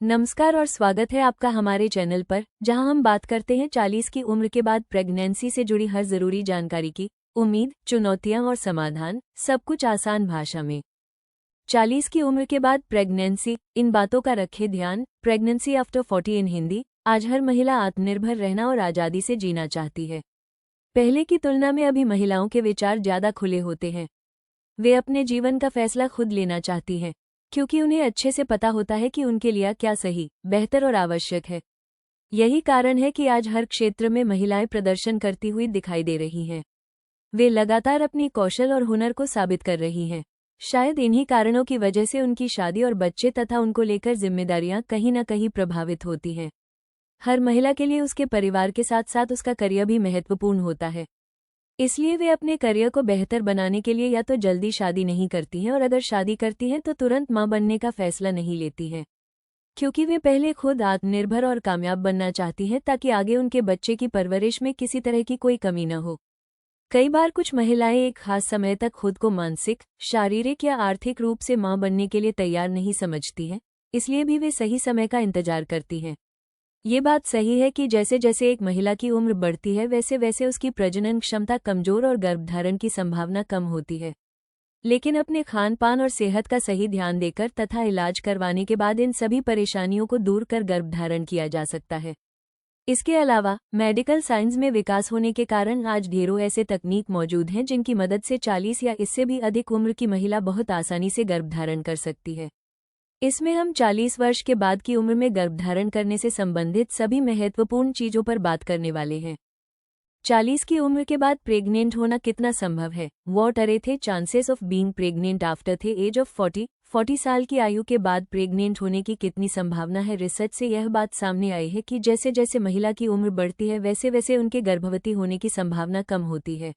नमस्कार और स्वागत है आपका हमारे चैनल पर, जहां हम बात करते हैं 40 की उम्र के बाद प्रेगनेंसी से जुड़ी हर जरूरी जानकारी की। उम्मीद, चुनौतियां और समाधान, सब कुछ आसान भाषा में। 40 की उम्र के बाद प्रेगनेंसी, इन बातों का रखें ध्यान। प्रेगनेंसी आफ्टर 40 इन हिंदी। आज हर महिला आत्मनिर्भर रहना और आज़ादी से जीना चाहती है। पहले की तुलना में अभी महिलाओं के विचार ज्यादा खुले होते हैं। वे अपने जीवन का फैसला खुद लेना चाहती हैं, क्योंकि उन्हें अच्छे से पता होता है कि उनके लिए क्या सही, बेहतर और आवश्यक है। यही कारण है कि आज हर क्षेत्र में महिलाएं प्रदर्शन करती हुई दिखाई दे रही हैं। वे लगातार अपनी कौशल और हुनर को साबित कर रही हैं। शायद इन्हीं कारणों की वजह से उनकी शादी और बच्चे तथा उनको लेकर जिम्मेदारियां कहीं न कहीं प्रभावित होती हैं। हर महिला के लिए उसके परिवार के साथ साथ उसका करियर भी महत्वपूर्ण होता है। इसलिए वे अपने करियर को बेहतर बनाने के लिए या तो जल्दी शादी नहीं करती हैं, और अगर शादी करती हैं तो तुरंत मां बनने का फैसला नहीं लेती हैं, क्योंकि वे पहले खुद आत्मनिर्भर और कामयाब बनना चाहती हैं ताकि आगे उनके बच्चे की परवरिश में किसी तरह की कोई कमी न हो। कई बार कुछ महिलाएं एक खास समय तक खुद को मानसिक, शारीरिक या आर्थिक रूप से मां बनने के लिए तैयार नहीं समझती हैं, इसलिए भी वे सही समय का इंतजार करती हैं। ये बात सही है कि जैसे जैसे एक महिला की उम्र बढ़ती है वैसे वैसे उसकी प्रजनन क्षमता कमजोर और गर्भधारण की संभावना कम होती है। लेकिन अपने खान पान और सेहत का सही ध्यान देकर तथा इलाज करवाने के बाद इन सभी परेशानियों को दूर कर गर्भधारण किया जा सकता है। इसके अलावा मेडिकल साइंस में विकास होने के कारण आज ढेरों ऐसे तकनीक मौजूद हैं जिनकी मदद से 40 या इससे भी अधिक उम्र की महिला बहुत आसानी से गर्भधारण कर सकती है। इसमें हम 40 वर्ष के बाद की उम्र में गर्भधारण करने से संबंधित सभी महत्वपूर्ण चीजों पर बात करने वाले हैं। 40 की उम्र के बाद प्रेग्नेंट होना कितना संभव है? What are the chances of being pregnant after the age of 40 साल की आयु के बाद प्रेग्नेंट होने की कितनी संभावना है? रिसर्च से यह बात सामने आई है कि जैसे जैसे महिला की उम्र बढ़ती है वैसे वैसे उनके गर्भवती होने की संभावना कम होती है।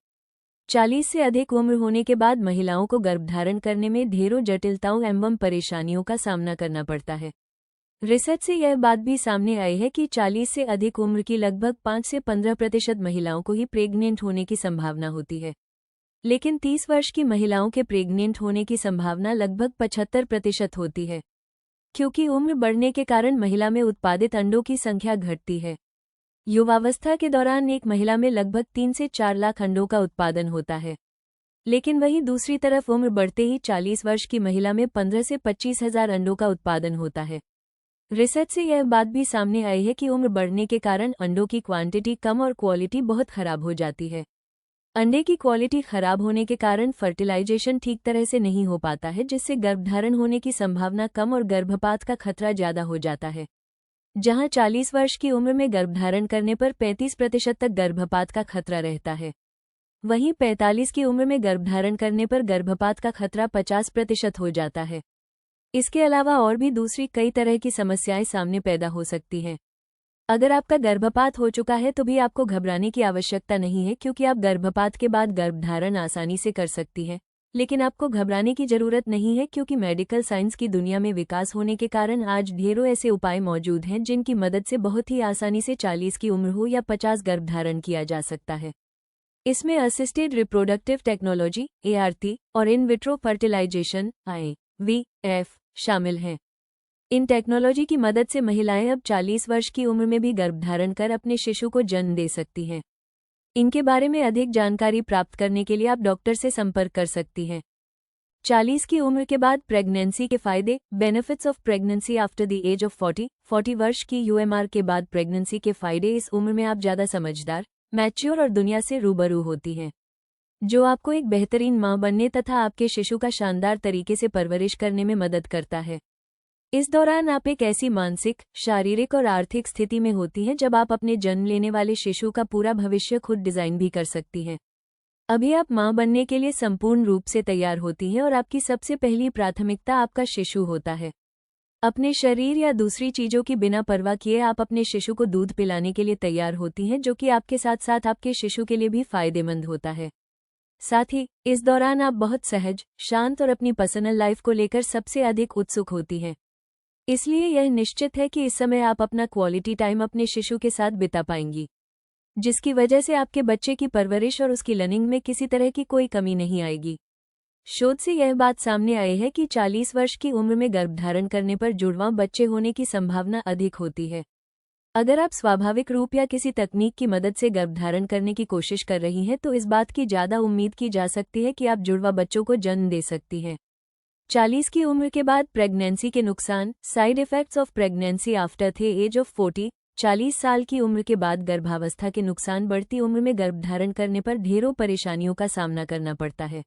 40 से अधिक उम्र होने के बाद महिलाओं को गर्भधारण करने में ढेरों जटिलताओं एवं परेशानियों का सामना करना पड़ता है। रिसर्च से यह बात भी सामने आई है कि 40 से अधिक उम्र की लगभग 5 से 15% महिलाओं को ही प्रेग्नेंट होने की संभावना होती है, लेकिन 30 वर्ष की महिलाओं के प्रेग्नेंट होने की संभावना लगभग 75% होती है, क्योंकि उम्र बढ़ने के कारण महिला में उत्पादित अंडों की संख्या घटती है। युवावस्था के दौरान एक महिला में लगभग 3 से 4 लाख अंडों का उत्पादन होता है, लेकिन वहीं दूसरी तरफ उम्र बढ़ते ही 40 वर्ष की महिला में 15 से 25 हजार अंडों का उत्पादन होता है। रिसर्च से यह बात भी सामने आई है कि उम्र बढ़ने के कारण अंडों की क्वांटिटी कम और क्वालिटी बहुत खराब हो जाती है। अंडे की क्वालिटी खराब होने के कारण फर्टिलाइजेशन ठीक तरह से नहीं हो पाता है, जिससे गर्भधारण होने की संभावना कम और गर्भपात का खतरा ज्यादा हो जाता है। जहां 40 वर्ष की उम्र में गर्भधारण करने पर 35% तक गर्भपात का खतरा रहता है, वहीं 45 की उम्र में गर्भधारण करने पर गर्भपात का खतरा 50% हो जाता है। इसके अलावा और भी दूसरी कई तरह की समस्याएं सामने पैदा हो सकती हैं। अगर आपका गर्भपात हो चुका है तो भी आपको घबराने की आवश्यकता नहीं है, क्योंकि आप गर्भपात के बाद गर्भधारण आसानी से कर सकती हैं। लेकिन आपको घबराने की जरूरत नहीं है, क्योंकि मेडिकल साइंस की दुनिया में विकास होने के कारण आज ढेरों ऐसे उपाय मौजूद हैं जिनकी मदद से बहुत ही आसानी से 40 की उम्र हो या 50 गर्भधारण किया जा सकता है। इसमें असिस्टेड रिप्रोडक्टिव टेक्नोलॉजी ART और इन विट्रो फर्टिलाइजेशन IVF शामिल हैं। इन टेक्नोलॉजी की मदद से महिलाएं अब 40 वर्ष की उम्र में भी गर्भधारण कर अपने शिशु को जन्म दे सकती हैं। इनके बारे में अधिक जानकारी प्राप्त करने के लिए आप डॉक्टर से संपर्क कर सकती हैं। 40 की उम्र के बाद प्रेगनेंसी के फायदे, benefits of pregnancy after the age of 40 वर्ष की UMR के बाद प्रेगनेंसी के फायदे। इस उम्र में आप ज़्यादा समझदार, मैच्योर और दुनिया से रूबरू होती हैं, जो आपको एक बेहतरीन मां बनने तथा आपके शिशु का शानदार तरीके से परवरिश करने में मदद करता है। इस दौरान आप एक ऐसी मानसिक, शारीरिक और आर्थिक स्थिति में होती हैं जब आप अपने जन्म लेने वाले शिशु का पूरा भविष्य खुद डिजाइन भी कर सकती हैं। अभी आप मां बनने के लिए संपूर्ण रूप से तैयार होती हैं और आपकी सबसे पहली प्राथमिकता आपका शिशु होता है। अपने शरीर या दूसरी चीजों की बिना परवाह किए आप अपने शिशु को दूध पिलाने के लिए तैयार होती हैं, जो कि आपके साथ साथ आपके शिशु के लिए भी फायदेमंद होता है। साथ ही इस दौरान आप बहुत सहज, शांत और अपनी पर्सनल लाइफ को लेकर सबसे अधिक उत्सुक होती हैं। इसलिए यह निश्चित है कि इस समय आप अपना क्वालिटी टाइम अपने शिशु के साथ बिता पाएंगी, जिसकी वजह से आपके बच्चे की परवरिश और उसकी लर्निंग में किसी तरह की कोई कमी नहीं आएगी। शोध से यह बात सामने आई है कि 40 वर्ष की उम्र में गर्भधारण करने पर जुड़वां बच्चे होने की संभावना अधिक होती है। अगर आप स्वाभाविक रूप या किसी तकनीक की मदद से गर्भधारण करने की कोशिश कर रही हैं तो इस बात की ज़्यादा उम्मीद की जा सकती है कि आप जुड़वा बच्चों को जन्म दे सकती हैं। 40 की उम्र के बाद प्रेगनेंसी के नुकसान, side effects of pregnancy after the age of 40। 40 साल की उम्र के बाद गर्भावस्था के नुकसान बढ़ती उम्र में गर्भधारण करने पर ढेरों परेशानियों का सामना करना पड़ता है,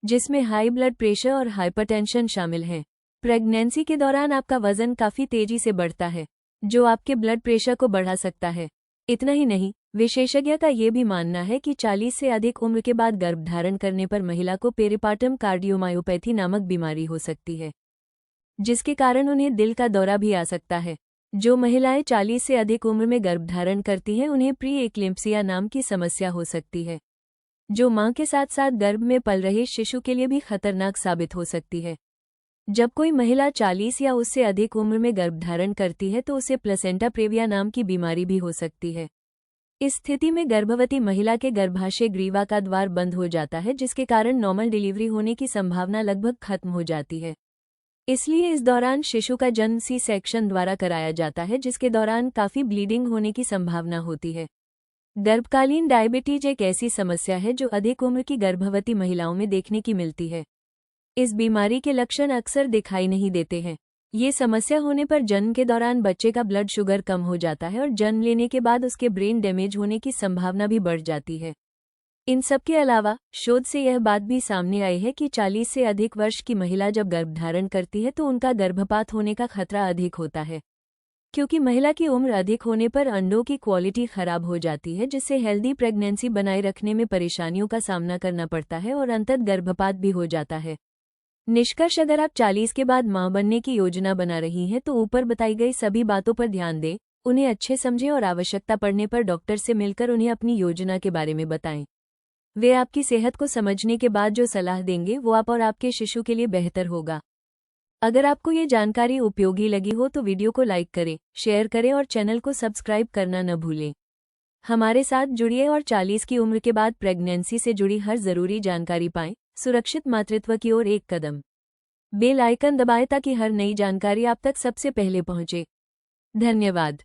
जिसमें हाई ब्लड प्रेशर और हाइपरटेंशन शामिल हैं। प्रेगनेंसी के दौरान आपका वजन काफ़ी तेजी से बढ़ता है, जो आपके ब्लड प्रेशर को बढ़ा सकता है। इतना ही नहीं, विशेषज्ञ का ये भी मानना है कि 40 से अधिक उम्र के बाद गर्भधारण करने पर महिला को पेरिपार्टम कार्डियोमायोपैथी नामक बीमारी हो सकती है, जिसके कारण उन्हें दिल का दौरा भी आ सकता है। जो महिलाएं 40 से अधिक उम्र में गर्भधारण करती हैं उन्हें प्री एक्लेम्प्सिया नाम की समस्या हो सकती है, जो मां के साथ साथ गर्भ में पल रहे शिशु के लिए भी खतरनाक साबित हो सकती है। जब कोई महिला 40 या उससे अधिक उम्र में गर्भधारण करती है तो उसे प्लेसेंटा प्रेविया नाम की बीमारी भी हो सकती है। इस स्थिति में गर्भवती महिला के गर्भाशय ग्रीवा का द्वार बंद हो जाता है, जिसके कारण नॉर्मल डिलीवरी होने की संभावना लगभग खत्म हो जाती है। इसलिए इस दौरान शिशु का जन्म सी सेक्शन द्वारा कराया जाता है, जिसके दौरान काफ़ी ब्लीडिंग होने की संभावना होती है। गर्भकालीन डायबिटीज एक ऐसी समस्या है जो अधिक उम्र की गर्भवती महिलाओं में देखने की मिलती है। इस बीमारी के लक्षण अक्सर दिखाई नहीं देते हैं। ये समस्या होने पर जन्म के दौरान बच्चे का ब्लड शुगर कम हो जाता है और जन्म लेने के बाद उसके ब्रेन डैमेज होने की संभावना भी बढ़ जाती है। इन सब के अलावा शोध से यह बात भी सामने आई है कि 40 से अधिक वर्ष की महिला जब गर्भधारण करती है तो उनका गर्भपात होने का खतरा अधिक होता है, क्योंकि महिला की उम्र अधिक होने पर अंडों की क्वालिटी खराब हो जाती है, जिससे हेल्दी प्रेगनेंसी बनाए रखने में परेशानियों का सामना करना पड़ता है और अंततः गर्भपात भी हो जाता है। निष्कर्ष, अगर आप 40 के बाद मां बनने की योजना बना रही हैं तो ऊपर बताई गई सभी बातों पर ध्यान दें, उन्हें अच्छे समझें और आवश्यकता पड़ने पर डॉक्टर से मिलकर उन्हें अपनी योजना के बारे में बताएं। वे आपकी सेहत को समझने के बाद जो सलाह देंगे वो आप और आपके शिशु के लिए बेहतर होगा। अगर आपको ये जानकारी उपयोगी लगी हो तो वीडियो को लाइक करें, शेयर करें और चैनल को सब्सक्राइब करना न भूलें। हमारे साथ जुड़िए और 40 की उम्र के बाद प्रेगनेंसी से जुड़ी हर जरूरी जानकारी पाएं। सुरक्षित मातृत्व की ओर एक कदम। बेल आइकन दबाएं ताकि हर नई जानकारी आप तक सबसे पहले पहुंचे। धन्यवाद।